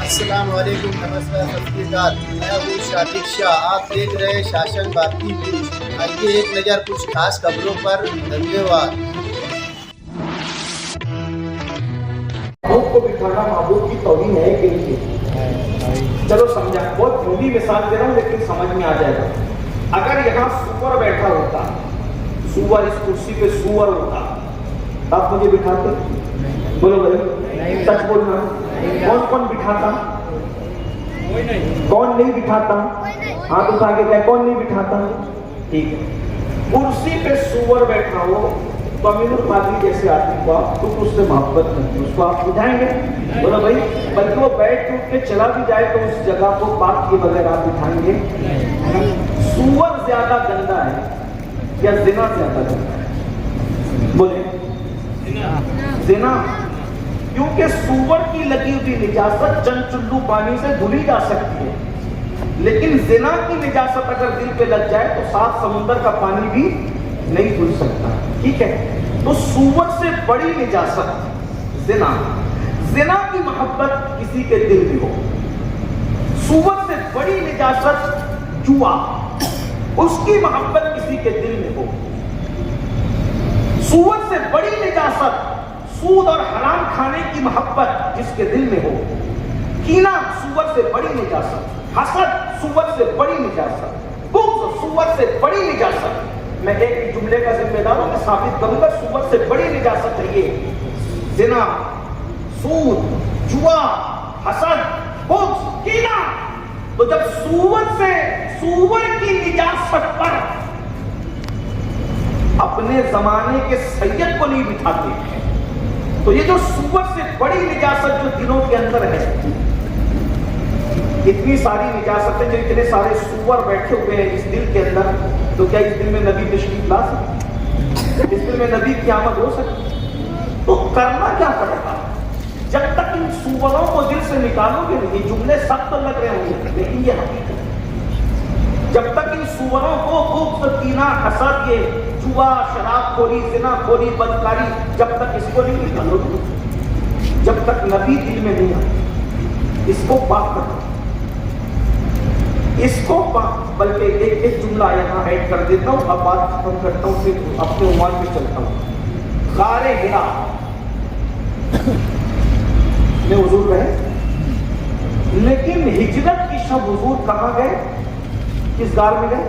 السلام علیکم، نمسکار، ست شری اکال۔ میں ہوں شافق شاہ، آپ دیکھ رہے ہیں شاشن بھارتی نیوز۔ آئیے ایک نظر کچھ خاص خبروں پر۔ دھنیہ واد۔ محبوب کو بٹھانا محبوب کی توہین ہے کہ نہیں؟ چلو سمجھا، بہت جھوٹی مثال دے رہا ہوں لیکن سمجھ میں آ جائے گا۔ اگر یہاں سور بیٹھا ہوتا، سور اس کرسی پہ سور ہوتا، آپ مجھے بٹھاتے؟ بولو بھائی، سچ بولنا۔ کون کون بٹھاتا؟ کون نہیں بٹھاتا؟ ہاتھ اٹھا کے کہے کون نہیں بٹھاتا؟ ٹھیک ہے، کرسی پہ سور بیٹھا ہو تو امین القادری جیسے آدمی کو آپ تو اس سے محبت نہیں، اس کو آپ بٹھائیں گے؟ بولو بھائی، بلکہ وہ بیٹھ کے اٹھ کے چلا بھی جائے تو اس جگہ کو پاک کیے بغیر آپ بٹھائیں گے؟ سور زیادہ گندا ہے یا زنا زیادہ گندا ہے؟ بولے زنا، کیونکہ سور کی لگی ہوئی نجاست چند چلو پانی سے دھلی جا سکتی ہے، لیکن زنا کی نجاست اگر دل پہ لگ جائے تو 7 سمندر کا پانی بھی نہیں دھل سکتا۔ ٹھیک ہے، تو سور سے بڑی نجاست زنا، زنا کی محبت کسی کے دل میں ہو۔ سور سے بڑی نجاست جوا، اس کی محبت کسی کے دل میں ہو۔ سور سے بڑی نجاست سود اور حرام کھانے کی محبت جس کے دل میں ہو۔ کینہ سور سے بڑی نجاست، حسد سور سے بڑی نجاست، بغض سور سے بڑی نجاست۔ میں ایک جملے کا ذمہ دار ہوں، میں ثابت کروں گا سور سے بڑی نجاست ہے یہ زنا، سود، جوا، حسد، بغض، کینہ۔ تو جب سور کی نجاست پر اپنے زمانے کے سید کو نہیں بٹھاتے تو یہ جو سور سے بڑی نجاست جو دلوں کے اندر ہے، اتنی ساری نجاستیں جو اتنے سارے سور بیٹھے ہوئے ہیں اس دل کے اندر، تو کیا اس دل میں نبی تشریف لا سکتے؟ اس دل میں نبی کی آمد ہو سکتی؟ تو کرنا کیا پڑے گا؟ جب تک ان سوروں کو دل سے نکالو گے نہیں، یہ جملے سخت لگ رہے ہوں گے لیکن یہ حقیقت ہے۔ جب تک ان سوروں کو بغض، کینہ، حسد، یہ جوا، شراب خوری، زنا خوری، بدکاری، جب تک اس کو نہیں نکالو گے، جب تک نبی دل میں نہیں آئے، اس کو پاک کرو، اس کو پاک۔ بلکہ ایک جملہ یہاں ایڈ کر دیتا ہوں، اب بات ختم کرتا ہوں، پھر اپنے عنوان پہ چلتا ہوں۔ غار حرا میں حضور رہے، لیکن ہجرت کی شب حضور کہاں گئے؟ کس غار میں گئے؟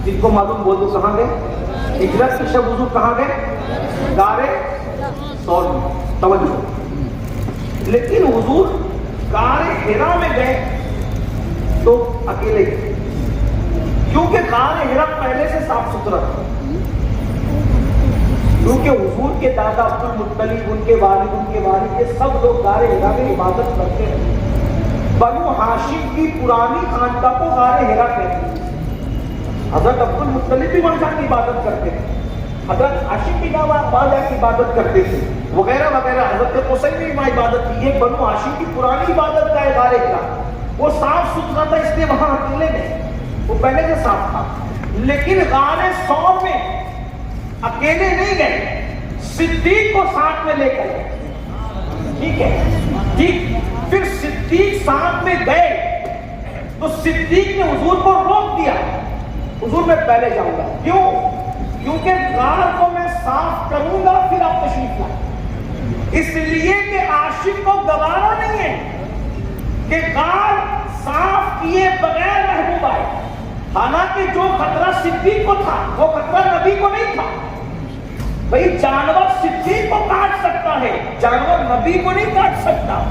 جن کو معلوم بول دو کہاں گئے؟ ہجرت کی شب حضور کہاں گئے؟ غار ثور میں۔ توجہ، لیکن حضور غار حرا میں گئے تو اکیلے گئے، کیونکہ غار حرا پہلے سے صاف ستھرا تھا، کیونکہ حضور کے دادا عبد المطلب، ان کے والد یہ سب لوگ غار حرا میں عبادت کرتے ہیں۔ بنو ہاشم کی پرانی خاندان کو غار حرا کہتے ہیں۔ حضرت عبد المطلب بھی وہاں کی عبادت کرتے تھے، حضرت ہاشم بھی وہاں کی عبادت کرتے تھے، وغیرہ وغیرہ۔ حضرت حسین بھی وہاں عبادت کی۔ یہ بنو ہاشم کی پرانی عبادت کا ہے غار حرا، وہ صاف ستھرا تھا، اس لیے وہاں اکیلے گئے، وہ پہلے سے صاف تھا۔ لیکن غار ثور میں اکیلے نہیں گئے، صدیق کو ساتھ میں لے کر گئے۔ ٹھیک ہے، ٹھیک۔ پھر صدیق ساتھ میں گئے تو صدیق نے حضور کو روک دیا، حضور میں پہلے جاؤں گا۔ کیوں؟ کیونکہ غار کو میں صاف کروں گا پھر آپ تشریف لائیں، اس لیے کہ عاشق کو گوارا نہیں ہے کہ غار صاف کیے بغیر محبوب آئے۔ حالانکہ جو خطرہ صدیق کو تھا وہ خطرہ نبی کو نہیں تھا۔ بھئی جانور صدیق کو کاٹ سکتا ہے، جانور نبی کو نہیں کاٹ سکتا۔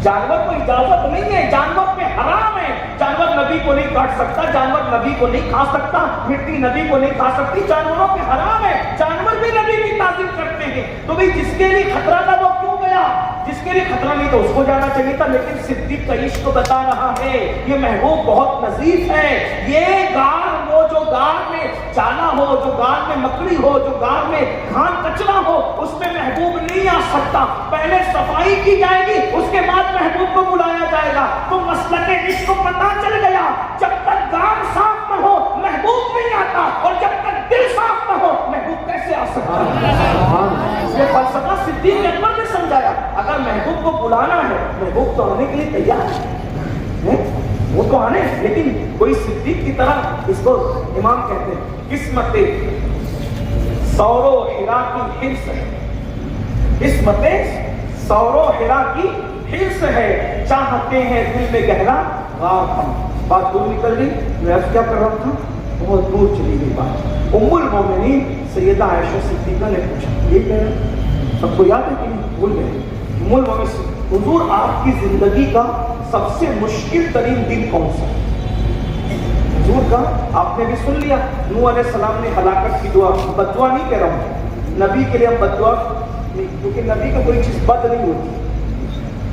جانور کو اجازت نہیں ہے، جانور پہ حرام ہے، جانور نبی کو نہیں کاٹ سکتا، جانور نبی کو نہیں کھا سکتا، مٹی نبی کو نہیں کھا سکتی، جانوروں پہ حرام ہے، جانور بھی نبی کی تعظیم کرتے ہیں۔ تو بھئی جس کے لیے خطرہ تھا وہ کیوں گیا؟ جس کے لیے خطرہ نہیں تو اس کو جانا چاہیے تھا۔ لیکن صدیق کا عشق بتا رہا ہے یہ محبوب بہت نزیف ہے، یہ غار وہ جو غار میں جانا ہو، جو غار میں مکڑی ہو، جو غار میں گھان کچرا ہو، اس میں محبوب نہیں آ سکتا۔ پہلے صفائی کی جائے گی، اس کے بعد محبوب کو بلایا جائے گا۔ تو مسلک عشق کو پتہ چل گیا، جب تک غار صاف نہ ہو محبوب نہیں آتا، اور جب تک دل صاف نہ ہو محبوب کیسے آ سکتا ہے؟ یہ فلسفہ صدیق اکبر نے سمجھایا۔ اگر محبوب محبوب کو بلانا ہے، محبوب تو آنے کے لیے تیار ہے، وہ تو آنے، لیکن کوئی صدیق کی طرح، اس کو امام کہتے ہیں قسمت سور و حرا کی حرص ہے، قسمت سور و حرا کی حرص ہے، چاہتے ہیں دل میں گہرا غار ہم۔ بات دور نکل گئی، میں کیا کر رہا تھا، بہت دور چلی گئی بات۔ ام المومنین سیدہ عائشہ صدیقہ نے پوچھا، یہ کہہ رہا سب کو یاد ہے کہ نہیں، بھول گئے؟ ام المومنین، حضور آپ کی زندگی کا سب سے مشکل ترین دن کون سا؟ حضور کا آپ نے بھی سن لیا، نوح علیہ السلام نے ہلاکت کی دعا، بد دعا نہیں کہہ رہا ہوں، نبی کے لیے ہم بد دعا نہیں، کیونکہ نبی کا کوئی چیز بد نہیں ہوتی،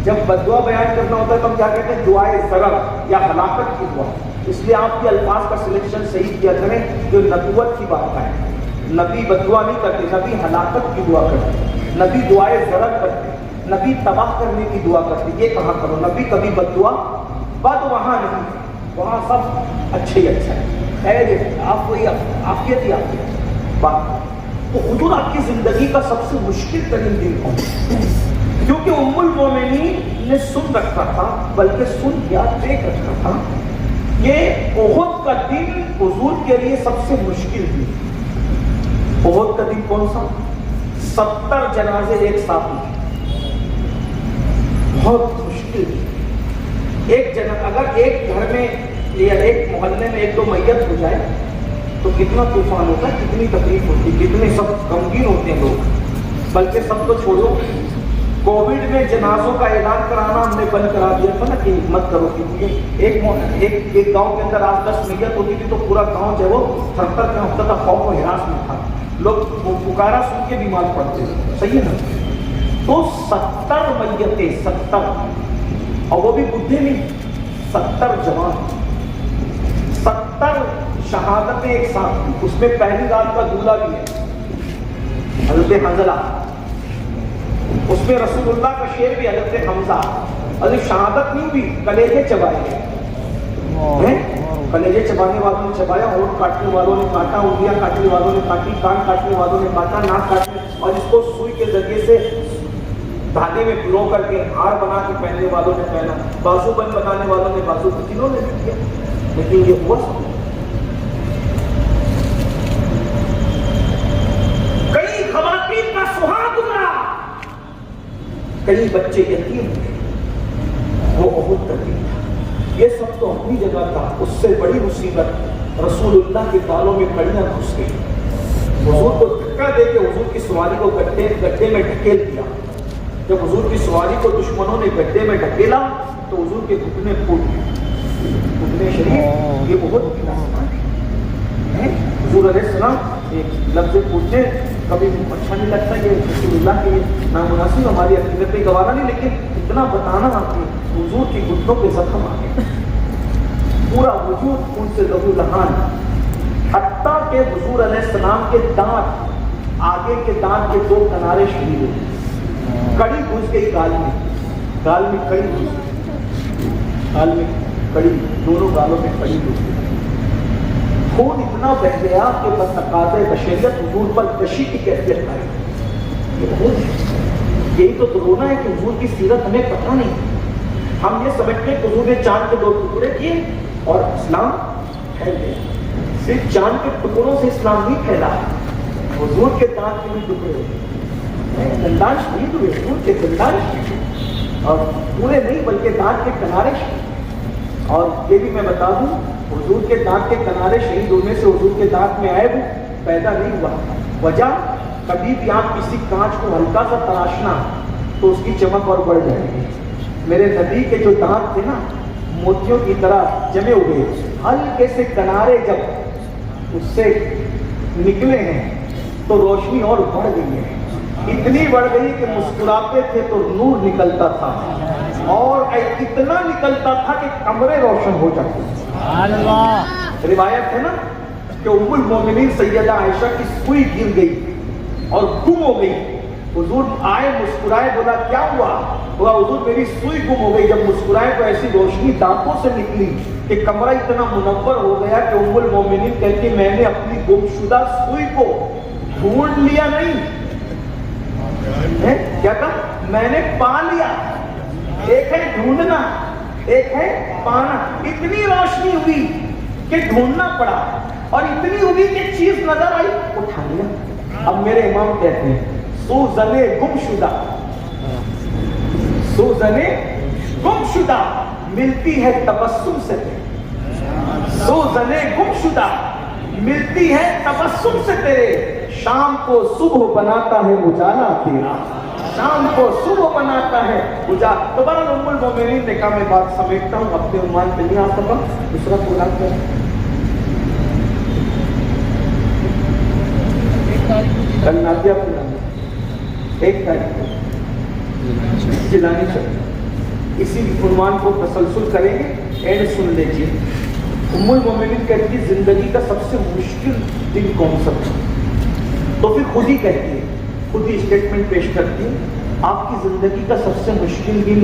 جب بد دعا بیان کرنا ہوتا ہے تو ہم کیا کہتے ہیں، دعائے ضرر یا ہلاکت کی دعا، اس لیے آپ کے الفاظ کا سلیکشن صحیح کیا کریں جو نبوت کی بات ہے۔ نبی بد دعا نہیں کرتے، نبی ہلاکت کی دعا کرتے، نبی دعائے ضرر کرتے، نبی تباہ کرنے کی دعا کرتے، یہ کہاں کرو، نبی کبھی بد دعا، بد وہاں نہیں، وہاں سب اچھے ہی اچھا ہے، آپ کو یہ عافیت ہی عافیت بات۔ تو حضور آپ کی زندگی کا سب سے مشکل ترین دن کون ہے؟ کیونکہ ام المومنین نے سن رکھا تھا، بلکہ سن کیا دیکھ رکھا تھا کہ احد کا دن حضور کے لیے سب سے مشکل دن۔ احد کا دن کون سا؟ 70 جنازے ایک ساتھ ہوئے، بہت مشکل دن۔ اگر ایک گھر میں یا ایک محلے میں ایک دو میت ہو جائے تو کتنا طوفان ہوتا ہے، کتنی تکلیف ہوتی ہے، کتنے سب غمگین ہوتے ہیں لوگ۔ بلکہ سب کو چھوڑو، کووڈ میں جنازوں کا اعلان کرانا ہم نے بند کرا دیا تھا نا کہ مت کرو، کیونکہ ایک گاؤں کے اندر 8-10 میت ہوتی تھی تو پورا گاؤں جو ہے وہ تھر تھر کانپتا تھا، خوف و ہراس میں تھا، لوگ پکارا سن کے بیمار پڑتے تھے، صحیح ہے نا؟ تو 70 میتیں، 70، اور وہ بھی بڈھے نہیں، 70 جوان، 70 شہادتیں ایک ساتھ تھی۔ اس میں پہلی رات کا دولہا بھی ہے، حضرت حنظلہ، اس میں رسول اللہ کا شعر بھی، حضرت حمزہ۔ حضرت شہادت نہیں ہوئی، کلیجے چبائے گئے، کلیجے چبانے والوں نے چبایا، ہونٹ کاٹنے والوں نے کاٹا، انگلیاں کاٹنے والوں نے کاٹی، کان کاٹنے والوں نے کاٹا، ناک کاٹنے، اور اس کو سوئی کے ذریعے سے دھاگے میں پرو کر کے ہار بنا کے پہننے والوں نے پہنا، بازو بند بنانے والوں نے بازو بند، تینوں نے بھی کیا، لیکن یہ ہوا سب۔ کئی خواتین کا سہاگ گزرا، کئی بچے یتیم ہوئے، وہ احد کا دن تھا۔ یہ سب تو اپنی جگہ تھا، اس سے بڑی مصیبت رسول اللہ کے بالوں میں کڑیاں گھس گئی، حضور کو دھکا دے کے حضور کی سواری کو گڈھے میں ڈھکیل دیا۔ جب حضور کی سواری کو دشمنوں نے گڈھے میں ڈھکیلا تو حضور کے گھٹنے پھوٹ گئے، گھٹنے شریف، یہ بہت ہے۔ حضور علیہ السلام ایک لفظ پوچھے، کبھی اچھا نہیں لگتا، یہ رسول اللہ کے نامناسب، ہماری عقیدت پہ گوارا نہیں، لیکن اتنا بتانا آپ کے حضور کی گھٹنوں پہ زخم آ گئے، پورا وجود ان سے لہو لہان، حتیٰ کہ حضور علیہ السلام کے دانت، آگے کے دانت کے 2 کنارے شہید ہوئے، کڑی گھس گئی گال میں کڑی گھس گئی، گال میں کڑی، دونوں گالوں میں کڑی گھس گئی، خون اتنا بہ گیا کہ بس تقاضۂ بشریت حضور پر کشی کی کیفیت آئی۔ یہی تو رونا ہے کہ حضور کی سیرت ہمیں پتہ نہیں، ہم یہ سمجھتے ہیں کہ حضور نے چاند کے 2 ٹکڑے کیے اور اسلام پھیل گیا۔ صرف چاند کے ٹکڑوں سے اسلام نہیں پھیلا، حضور کے دانت کے بھی ٹکڑے ہوئے، دندان شہید ہوئے، حضور کے دندان شہید، اور پورے نہیں بلکہ دانت کے کنارے شہید۔ اور یہ بھی میں بتا دوں، حضور کے دانت کے کنارے شہید ہونے سے حضور کے دانت میں عیب پیدا نہیں ہوا۔ وجہ، کبھی بھی آپ کسی کانچ کو ہلکا سا تراشنا تو اس کی چمک اور بڑھ جائے گی۔ میرے نبی کے جو دانت تھے نا، موتیوں کی طرح جمے ہوئے، ہلکے سے کنارے جب اس سے نکلے ہیں تو روشنی اور بڑھ گئی ہے، اتنی بڑھ گئی کہ مسکراتے تھے تو نور نکلتا تھا، اور اتنا نکلتا تھا کہ کمرے روشن ہو جاتے تھے۔ روایت ہے نا کہ ام المومنین سیدہ عائشہ کی سوئی گر گئی اور گم ہو گئی، حضور آئے، مسکرائے، بولا کیا ہوا؟ بولا حضور میری سوئی گم ہو گئی۔ جب مسکرائے تو ایسی روشنی دانتوں سے نکلی کہ کمرہ اتنا منور ہو گیا کہ ام المومنین کہتی میں نے اپنی گمشدہ سوئی کو ڈھونڈ لیا نہیں، کیا کہا؟ میں نے پا لیا۔ ایک ہے ڈھونڈنا، ایک ہے پانا. اتنی روشنی ہوئی کہ ڈھونڈنا پڑا، اور اتنی ہوئی کہ چیز نظر آئی اٹھا لیا. اب میرے امام کہتے ہیں سوزن گم شدہ، سوزن گم شدہ ملتی ہے تبسم سے، سوزن گم شدہ ملتی ہے تبسم سے تیرے. شام کو صبح بناتا ہے اجالا تیرا، شام کو صبح بناتا ہے اجالا. دوبارہ ام المومنین نے کہا میں بات سمیٹتا ہوں، اپنے عنوان پہ نہیں آ سکا. دوسرا پروگرام کیا ہے؟ کل نادیہ پروگرام 1 تاریخ کو جلانی چاہیے. اسی عنوان کو تسلسل کریں گے. اینڈ سن لیجیے. ام المومنین کہتی ہے زندگی کا سب سے مشکل دن کون سا تھا؟ تو پھر خود ہی کہتی ہے، خود ہی اسٹیٹمنٹ پیش کرتی ہے آپ کی زندگی کا سب سے مشکل دن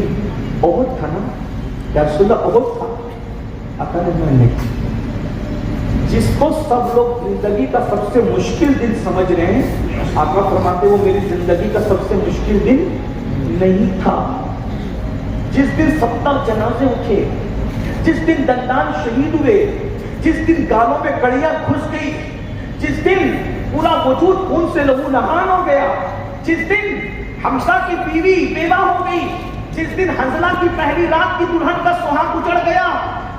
احد تھا نا؟ یا رسول اللہ احد تھا؟ آقا نے میں نہیں. جس کو سب لوگ زندگی کا سب سے مشکل دن سمجھ رہے ہیں، آقا فرماتے وہ میری زندگی کا سب سے مشکل دن نہیں تھا. جس دن 70 جنازے اٹھے، جس دن دندان شہید ہوئے، جس دن گالوں میں کڑیاں گھس گئی، جس دن پورا وجود خون سے لہو نہان ہو گیا، جس دن حمزہ کی بیوی بیوہ ہو گئی، جس دن حنظلہ کی پہلی رات کی دلہن کا سہاگ اجڑ گیا،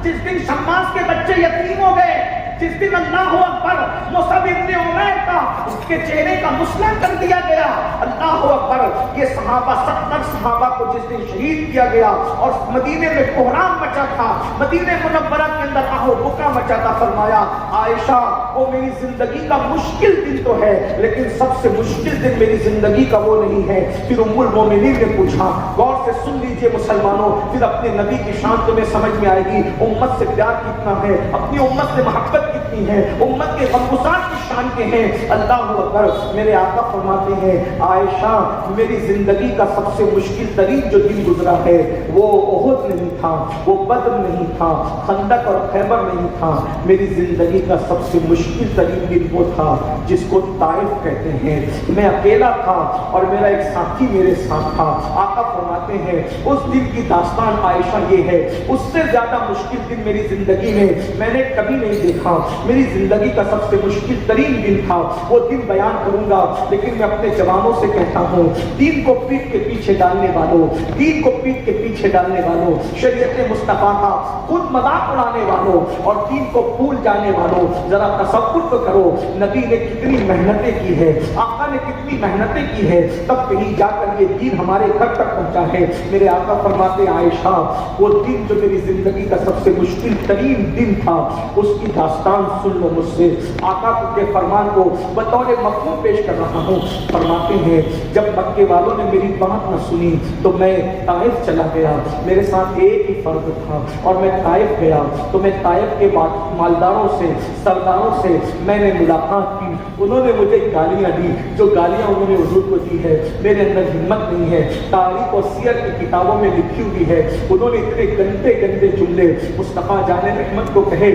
جس دن شماس کے بچے یتیم ہو گئے، جس دن اللہ اکبر مصعب ابن عمیر کا اس کے چہرے کا مسلح کر دیا گیا. اللہ اکبر. یہ صحابہ 70 صحابہ کو جس دن شہید کیا گیا اور مدینے میں کوہرام مچا تھا، مدینے منورہ کے اندر آہو بکا مچا تھا. فرمایا عائشہ وہ میری زندگی کا مشکل دن تو ہے، لیکن سب سے مشکل دن میری زندگی کا وہ نہیں ہے. پھر ام المومنین نے پوچھا، غور سے سن لیجئے مسلمانوں، پھر اپنے نبی کی شان تمہیں سمجھ میں آئے گی. امت سے پیار کتنا ہے، اپنی امت سے محبت کتنی ہے، امت کے غمگسار کی شان کے ہیں. اللہ اکبر. میرے آقا فرماتے ہیں عائشہ میری زندگی کا سب سے مشکل ترین جو دن گزرا ہے وہ احد نہیں تھا، وہ بدر نہیں تھا، خندق اور خیبر نہیں تھا. میری زندگی کا سب سے مشکل ترین دن وہ تھا جس کو طائف کہتے ہیں. میں اکیلا تھا اور میرا ایک ساتھی میرے ساتھ تھا. آقا فرماتے ہیں اس دن کی داستان عائشہ یہ ہے، اس سے زیادہ مشکل دن میری زندگی میں نے کبھی نہیں دیکھا. میری زندگی کا سب سے مشکل ترین دن تھا. وہ دن بیان کروں گا، لیکن میں اپنے جوانوں سے کہتا ہوں دین کو پیٹ کے پیچھے ڈالنے والوں، دین کو پیٹ کے پیچھے ڈالنے والوں، شریعت مصطفیٰ کا خود مذاق اڑانے والوں اور دین کو بھول جانے والوں، ذرا تصور تو کرو نبی نے کتنی محنتیں کی ہے، آقا نے کتنی محنتیں کی ہے، تب کہیں جا کر یہ دین ہمارے گھر تک پہنچا ہے. میرے آقا فرماتے عائشہ وہ دن جو میری زندگی کا سب سے مشکل ترین دن تھا اس کی داستان سن لو مجھ سے. آقا کے فرمان کو بطور مفہوم پیش کر رہا ہوں. فرماتے ہیں جب مکے والوں نے میری بات نہ سنی تو میں طائف چلا گیا. میرے ساتھ ایک ہی فرد تھا اور میں طائف گیا تو میں طائف کے مالداروں سے، سرداروں سے میں نے ملاقات کی. انہوں نے مجھے گالیاں دی، جو گالیاں انہوں نے حضور کو دی ہے میرے اندر ہمت نہیں ہے. تاریخ اور سیر کی کتابوں میں لکھی ہوئی ہے انہوں نے اتنے گندے گندے جملے مصطفیٰ جان رحمت کو کہے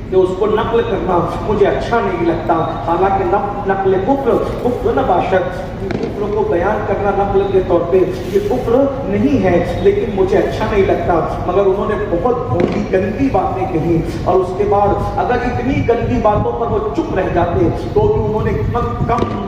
کہ اس کو نقل کرنا مجھے اچھا نہیں لگتا. حالانکہ نقل کفر نہ باشد، کفر کو بیان کرنا نقل کے طور پہ یہ کفر نہیں ہے، لیکن مجھے اچھا نہیں لگتا. مگر انہوں نے بہت بھونڈی گندی باتیں کہی اور اس کے بعد اگر اتنی گندی باتوں پر وہ چپ رہ جاتے تو بھی انہوں نے کم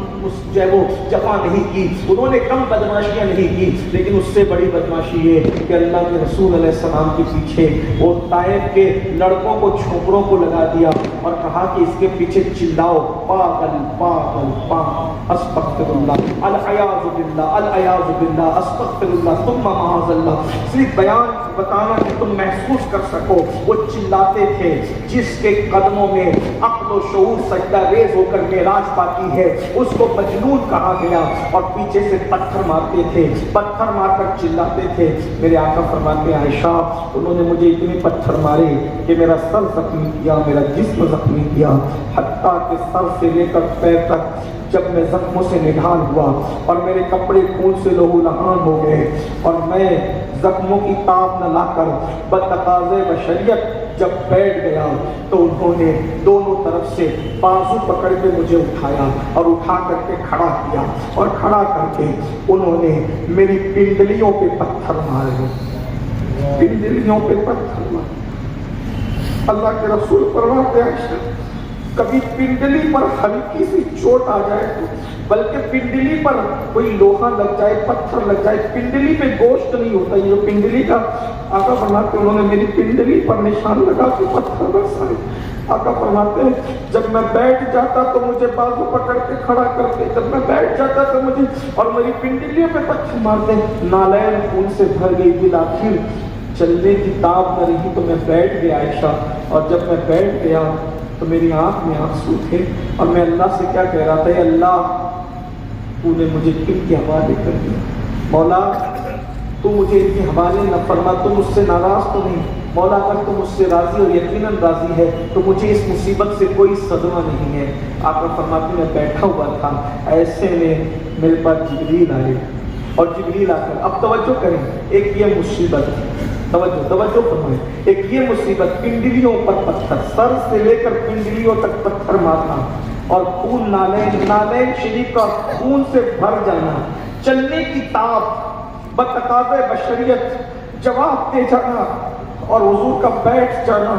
جو ہے وہ جفا نہیں کی، انہوں نے کم بدماشیاں نہیں کی. لیکن اس سے بڑی بدماشی یہ کہ اللہ کے رسول علیہ السلام کے پیچھے وہ طائف کے لڑکوں کو، چھوکروں کو لگا دیا اور کہا کہ اس کے پیچھے چلاؤ پاگل پاگل پاگل، استغفر اللہ، العیاذ باللہ، العیاذ باللہ، استغفر اللہ ثم معاذ اللہ. صرف بیان بتانا کہ تم محسوس کر سکو. وہ چلاتے تھے جس کے قدموں میں عقل و شعور سجدہ ریز ہو کر معراج پاتی ہے اس کو مجنون کہا گیا. اور پیچھے سے پتھر مارتے تھے، پتھر مار کر چلاتے تھے. میرے آقا فرماتے ہیں عائشہ انہوں نے مجھے اتنے پتھر مارے کہ میرا سر زخمی کیا، میرا جسم زخمی کیا، حتیٰ کہ سر سے لے کر پیر تک جب میں زخموں سے نڈھال ہوا اور میرے کپڑے خون سے لہو لہان ہو گئے اور میں زخموں کی تاب نہ لا کر بتقاضے بشریت جب بیٹھ گیا تو انہوں نے دونوں طرف سے بازو پکڑ کے مجھے اٹھایا اور اٹھا کر کے کھڑا کیا اور کھڑا کر کے انہوں نے میری پنڈلیوں پہ پتھر مارے. پنڈلیوں پہ پتھر مارے. اللہ کے رسول فرماتے ہیں کبھی پنڈلی پر ہلکی سی چوٹ آ جائے بلکہ پنڈلی پر کوئی لوہا لگ جائے, پتھر لگ جائے, پنڈلی پہ گوشت نہیں ہوتا. یہ جو پنڈلی کا آقا فرماتے ہیں انہوں نے میری پنڈلی پر نشان لگا کے پتھر برسائے. آقا فرماتے ہیں جب میں بیٹھ جاتا تو مجھے بازو پکڑ کے کھڑا کرتے, جب میں بیٹھ جاتا تو مجھے اور میری پنڈلیوں پہ پتھر مارتے. نالین خون سے بھر گئی, بالآخر چلنے کی تاب نہ رہی تو میں بیٹھ گیا عائشہ. اور جب میں بیٹھ گیا تو میری آنکھ میں آنسو تھے اور میں اللہ سے کیا کہہ رہا تھا, اے اللہ تو نے مجھے کن کے حوالے کر دیا, مولا تو مجھے ان کے حوالے نہ فرما, تو مجھ سے ناراض تو نہیں مولا, اگر تو مجھ سے راضی اور یقیناً راضی ہے تو مجھے اس مصیبت سے کوئی صدمہ نہیں ہے. آقا فرماتے میں بیٹھا ہوا تھا, ایسے میں میرے پاس جبریل آئے اور جبریل آ کر, اب توجہ کریں, ایک یہ مصیبت, توجہ فرمائیں, ایک یہ مصیبت پنڈلیوں پر پتھر, سر سے لے کر پنڈلیوں تک پتھر مارنا اور خون نالین شریف کا خون سے بھر جانا, چلنے کی تاب بتقاضے بشریت جواب دے جانا اور حضور کا بیٹھ جانا.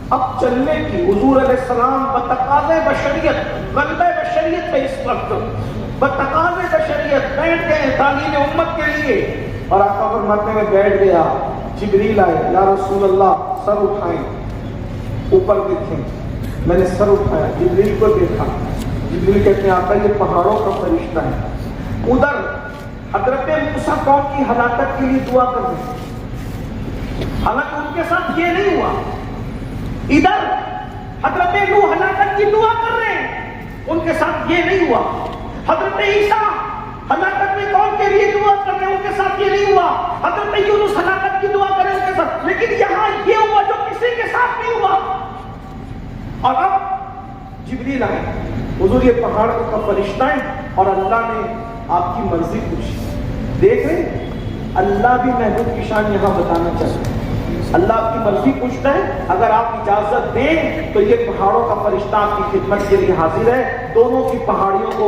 اب چلنے کی حضور علیہ السلام بتقاضے بشریت, غلبہ بشریت ہے اس وقت, بتقاضے بشریت بیٹھ گئے تعلیم امت کے لیے. اور آقا فرماتے میں بیٹھ گیا, جبریل آئے, یا رسول اللہ سر اٹھائیں, اوپر دیکھیں. میں نے سر اٹھایا, جبریل کو دیکھا. جبریل کہتے ہیں آقا یہ پہاڑوں کا فرشتہ ہے. ادھر حضرت موسیٰ قوم کی ہلاکت کے لیے دعا کر رہے ہیں, حالانکہ ان کے ساتھ یہ نہیں ہوا. ادھر حضرت نوح ہلاکت کی دعا کر رہے ہیں, ان کے ساتھ یہ نہیں ہوا. حضرت عیسیٰ ہلاکت میں قوم کے لیے دعا کر رہے ہیں, ان کے ساتھ یہ نہیں ہوا. حضرت یونس ہلاکت کی دعا کر رہے ہیں ان کے ساتھ, لیکن یہاں یہ ہوا جو کسی کے ساتھ نہیں ہوا. اور اب جبریل آئے, حضور یہ پہاڑ کا فرشتہ ہے اور اللہ نے آپ کی مرضی پوچھی. دیکھ رہے اللہ بھی محبوب کی شان یہاں بتانا چاہتے ہیں. اللہ آپ کی مرضی پوچھتا ہے, اگر آپ اجازت دیں تو یہ پہاڑوں کا فرشتہ آپ کی خدمت کے لیے حاضر ہے. دونوں کی پہاڑیوں کو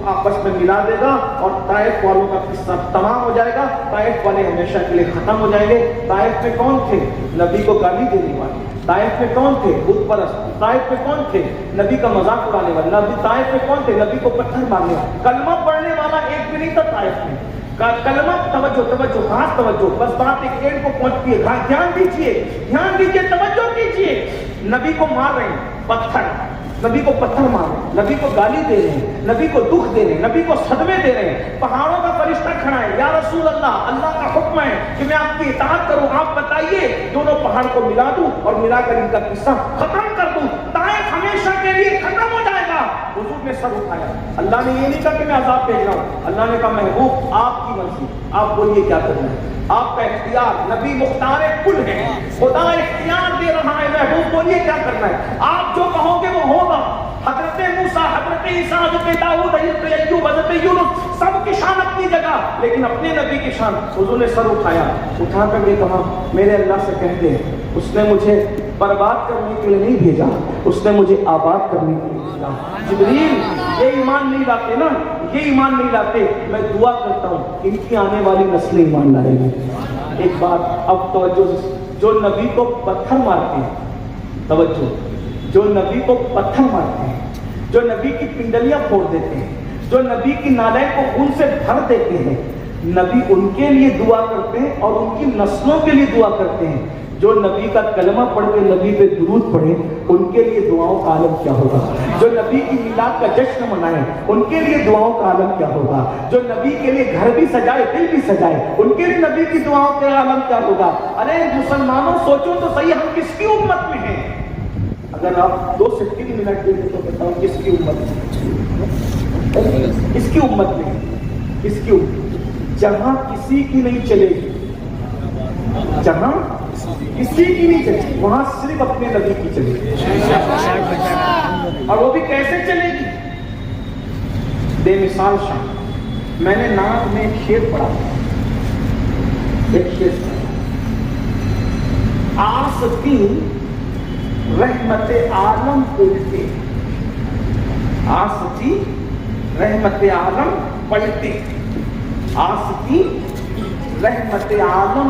آپس میں ملا دے گا اور طائف والوں کا قصہ تمام ہو جائے گا. طائف والے ہمیشہ کے لیے ختم ہو جائیں گے. طائف میں کون تھے؟ نبی کو گالی دینے والے. طائف میں کون تھے؟ بت پرست. طائف میں کون تھے؟ نبی کا مذاق اڑانے والے. نبی طائف میں کون تھے؟ نبی کو پتھر مارنے والے. کلمہ پڑھنے والا ایک بھی نہیں تھا طائف میں. کلمہ توجہ خاص توجہ, بس بات ایک اینڈ کو پہنچتی ہے, دھیان دیجیے, توجہ کیجیے. نبی کو مار رہے ہیں پتھر, نبی کو پتھر مار رہے ہیں, نبی کو گالی دے رہے ہیں, نبی کو دکھ دے رہے ہیں, نبی کو صدمے دے رہے ہیں. پہاڑوں کا فرشتہ کھڑا ہے, یا رسول اللہ اللہ کا حکم ہے کہ میں آپ کی اطاعت کروں, آپ بتائیے. دونوں پہاڑ کو ملا دوں اور ملا کر ان کا قصہ ختم کر دوں, طائف ہمیشہ کے لیے ختم ہو جائے گا. حضور نے سر اٹھایا. اللہ نے یہ نہیں کہا کہ میں عذاب بھیج رہا ہوں, اللہ نے کہا محبوب آپ کی مرضی, آپ بولیے کیا کرنا ہے, آپ کا اختیار. نبی مختار کل ہے, خدا اختیار دے رہا ہے, محبوب بولیے کیا کرنا ہے, آپ جو کہو گے وہ ہوگا. حضرت موسیٰ, حضرت عیسیٰ, حضرت داؤد, حضرت ایوب, حضرت یونس, سب کی شان اپنی جگہ, لیکن اپنے نبی کی شان. حضور نے سر اٹھایا, اٹھا کر یہ کہا میرے اللہ سے کہہ دے اس نے مجھے برباد کرنے کے لیے نہیں بھیجا, اس نے مجھے آباد کرنے کے لیے بھیجا. جبریل یہ ایمان نہیں لاتے نا, یہ ایمان نہیں لاتے. میں دعا کرتا ہوں ان کی آنے والی نسلیں ایمان لائیں گی. ایک بات اب توجہ, جو نبی کو پتھر مارتے ہیں, توجہ, جو نبی کو پتھر مارتے ہیں, جو نبی کی پنڈلیاں پھوڑ دیتے ہیں, جو نبی کی نالین کو خون سے بھر دیتے ہیں, نبی ان کے لیے دعا کرتے ہیں اور ان کی نسلوں کے لیے دعا کرتے ہیں. جو نبی کا کلمہ پڑھ کے نبی پہ درود پڑھے ان کے لیے دعاؤں کا عالم کیا ہوگا. جو نبی کی میلاد کا جشن منائے ان کے لیے دعاؤں کا عالم کیا ہوگا. جو نبی کے لیے گھر بھی سجائے, دل بھی سجائے, ان کے لیے نبی کی دعاؤں کا عالم کیا ہوگا. ارے مسلمانوں سوچو تو صحیح, ہم کس کی امت میں ہیں. اگر آپ 2 سے 3 منٹ دیں تو بتاؤ کس کی امت میں, کس کی امت میں, کس کی امت. جہاں کسی کی نہیں چلے گی, جہاں کسی کی نہیں چلے گی, وہاں صرف اپنے نبی کی چلے گی. اور وہ بھی کیسے چلے گی؟ بے مثال شان. میں نے نعت میں ایک شعر پڑھا, ایک شعر, آستی رحمت عالم پڑھتے, آستی رحمت عالم پڑھتے, آستی رحمت عالم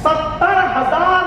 70,000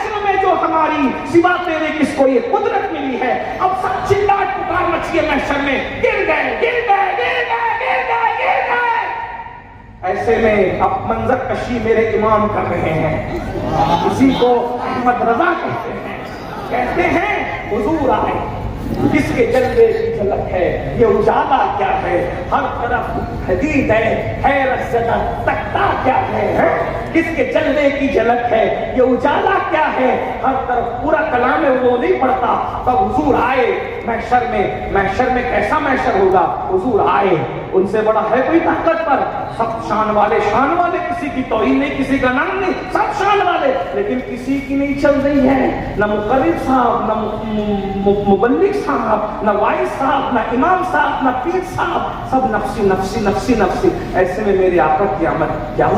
حشر میں جو ہماری سوا تیرے کس کو یہ قدرت ملی ہے. اب سب چلاٹ پکار مچی ہے محشر میں, گر گئے گر گئے گر گئے گر گئے گر گئے. ایسے میں اب منظر کشی میرے امام کر رہے ہیں. اسی کو احمد رضا کہتے ہیں حضور آئے, کس کے جلوے کی جھلک ہے, یہ اجالا کیا ہے, ہر طرف حدید ہے, حیرت زدہ تختہ کیا ہے, کس کے جلوے کی جھلک ہے, یہ اجالا کیا ہے, ہر طرف پورا کلام ہے وہ نہیں پڑھتا. تب حضور آئے محشر میں. محشر میں کیسا محشر ہوگا, حضور آئے, ان سے بڑا ہے کوئی طاقت پر, سب شان والے کسی کی توہین نہیں, کسی کا نام نہیں, سب شان والے, لیکن کسی کی نہیں چل رہی ہے, نہ مقرر صاحب, نہ مبلغ صاحب, نہ وائس صاحب, نہ امام صاحب, نہ پیر صاحب, سب نفسی نفسی نفسی نفسی. ایسے میں میری آقا کی آمد, کیا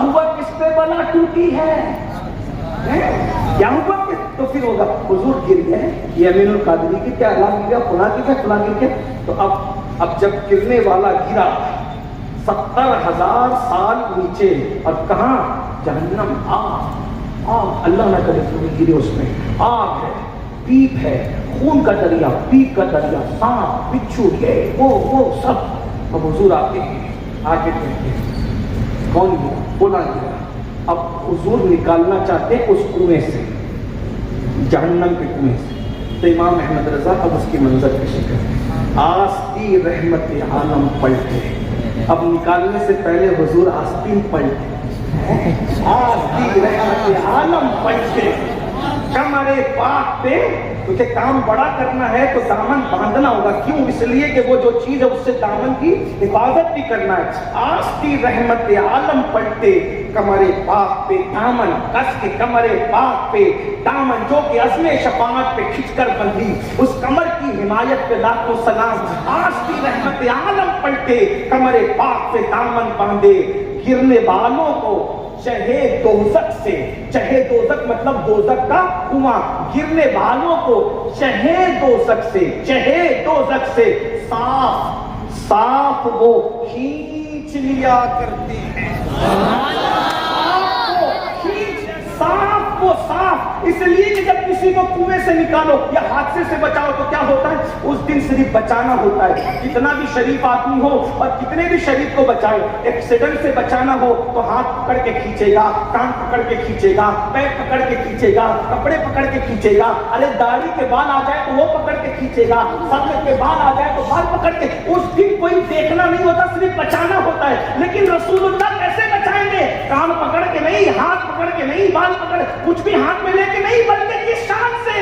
ہوا کس پہ بلا ٹوٹی ہے, کیا ہوا تو پھر ہوگا حضور گر گئے, یہ امین القادری کی کیا, اللہ گر گیا, فلاں کی کیا, فلاں گر گیا. تو اب جب گرنے والا گرا 70,000 سال نیچے, اور کہاں, جہنم, آگ, اللہ نہ کرے تمہیں گرے اس میں, آگ ہے, پیپ ہے, خون کا دریا, پیپ کا دریا, سانپ, بچھو, یہ وہ سب. اب حضور آتے کہتے ہیں کون گیا, بولا گیا. اب حضور نکالنا چاہتے اس کنویں سے, جہنم کے کنویں سے. تو امام احمد رضا اب اس کی منظر کشی کرتے ہیں, آستی رحمت عالم پلٹے. اب نکالنے سے پہلے حضور آستین پلٹے, آستی رحمت عالم پلٹے. کمر پاک پہ تجھے کام بڑا کرنا ہے تو دامن باندھنا ہوگا. کیوں, اس لیے کہ وہ جو چیز ہے اس سے دامن کی حفاظت بھی کرنا ہے. آستی رحمت عالم پلٹے, کمر پاک پہ دامن کس کے, کمر پاک پہ دامن جو کہ عزم شفاعت پہ کھچ کر بندھی, اس کمر کی حمایت پہ لاکھوں سلام. آستی رحمت عالم پلٹے, کمر پاک پہ دامن باندھے. گرنے والوں کو چہے دوزخ سے, چہے دوزخ مطلب دوزخ کا کنواں, گرنے والوں کو چہے دوزخ سے صاف وہ کھینچ لیا کرتے ہیں. صاف اس لیے کہ جب کسی کو کنویں سے نکالو یا حادثے سے بچاؤ تو کیا ہوتا ہے, اس دن صرف بچانا ہوتا ہے. کتنا بھی شریف آدمی ہو اور کتنے بھی شریف کو بچائے, ایکسیڈنٹ سے بچانا ہو تو ہاتھ پکڑ کے کھینچے گا, کان پکڑ کے کھینچے گا, پیر پکڑ کے کھینچے گا, کپڑے پکڑ کے کھینچے گا. ارے داڑھی کے بال آ جائے تو وہ پکڑ کے کھینچے گا, سر کے بال آ جائے تو بال پکڑ کے. اس دن کوئی دیکھنا نہیں ہوتا, صرف بچانا ہوتا ہے. لیکن رسول اللہ کیسے بچائیں گے, کان پکڑ کے نہیں, ہاتھ پکڑ کے نہیں, بال پکڑ کچھ بھی ہاتھ میں لے کے نہیں, بلکہ کس شان سے.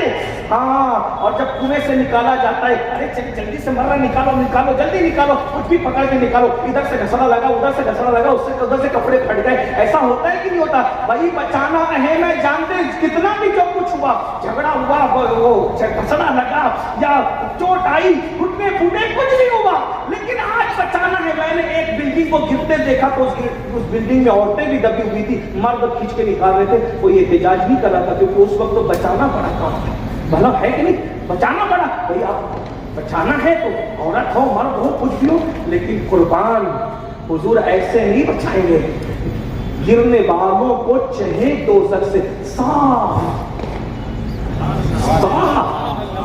ہاں, اور جب کنویں سے نکالا جاتا ہے, ارے جلدی سے مرنا, نکالو جلدی نکالو, کچھ بھی پکڑ کے نکالو, ادھر سے گھسڑا لگا, ادھر سے گھسڑا لگا, اس سے ادھر سے کپڑے پھٹ گئے. ایسا ہوتا ہے کہ نہیں ہوتا بھائی, بچانا اہم ہے. جانتے کتنا بھی جو کچھ ہوا, جھگڑا ہوا, وہ گھسڑا لگا یا چوٹ آئی, گھٹنے پھوٹے, کچھ نہیں ہوا, لیکن آج بچانا ہے. میں نے ایک بلڈنگ کو گرتے دیکھا تو اس بلڈنگ میں عورتیں بھی دبی ہوئی تھی, مرد کھینچ کے نکال رہے تھے. کوئی احتجاج نہیں کر رہا تھا, کیونکہ اس وقت تو بچانا پڑا کام تھا. بھلا ہے کہ نہیں, بچانا پڑا. بھائی آپ بچانا ہے تو عورت ہو, مرد ہو, کچھ بھی ہو, لیکن قربان حضور ایسے نہیں بچائیں گے. گرنے والوں کو چہے دوزخ سے صاف,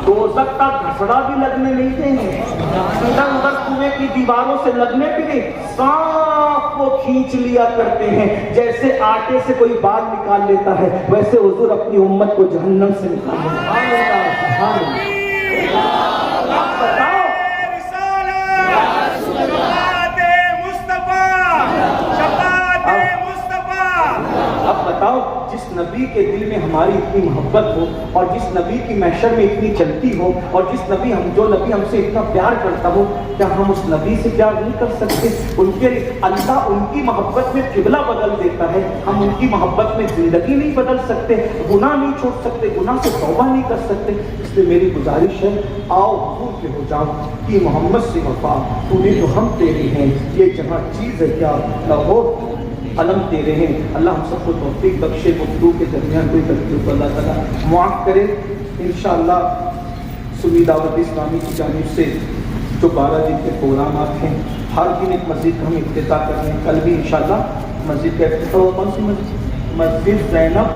دوزخ کا گھسڑا بھی لگنے نہیں دیں گے, ادھر ادھر کنویں کی دیواروں سے لگنے بھی نہیں, صاف وہ کھینچ لیا کرتے ہیں. جیسے آٹے سے کوئی بال نکال لیتا ہے, ویسے حضور اپنی امت کو جہنم سے نکال لیتا ہے. اب بتاؤ, جس نبی کے دل میں ہماری اتنی محبت ہو, اور جس نبی کی محشر میں اتنی چلتی ہو, اور جس نبی جو نبی ہم سے اتنا پیار کرتا ہو, کیا ہم اس نبی سے پیار نہیں کر سکتے؟ ان کے اللہ ان کی محبت میں قبلہ بدل دیتا ہے, ہم ان کی محبت میں زندگی نہیں بدل سکتے, گناہ نہیں چھوڑ سکتے, گناہ سے توبہ نہیں کر سکتے. اس لیے میری گزارش ہے, آؤ حضور کے ہو جاؤ کہ محمد سے وفا, تو نے جو ہم تیرے ہیں, یہ جہاں چیز ہے کیا لاہور قلم تیرے ہیں. اللہ ہم سب کو توفیق بخشے, گفتگو کے درمیان کوئی غلطی کو اللہ تعالیٰ معاف کرے. انشاءاللہ سنی دعوت اسلامی کی جانب سے جو 12 دن کے پروگرامات ہیں, ہر دن ایک مسجد کا ہم افتتاح کر رہے ہیں. کل بھی انشاءاللہ مسجد کا افتتاح, کون سی مسجد؟ مسجد زینب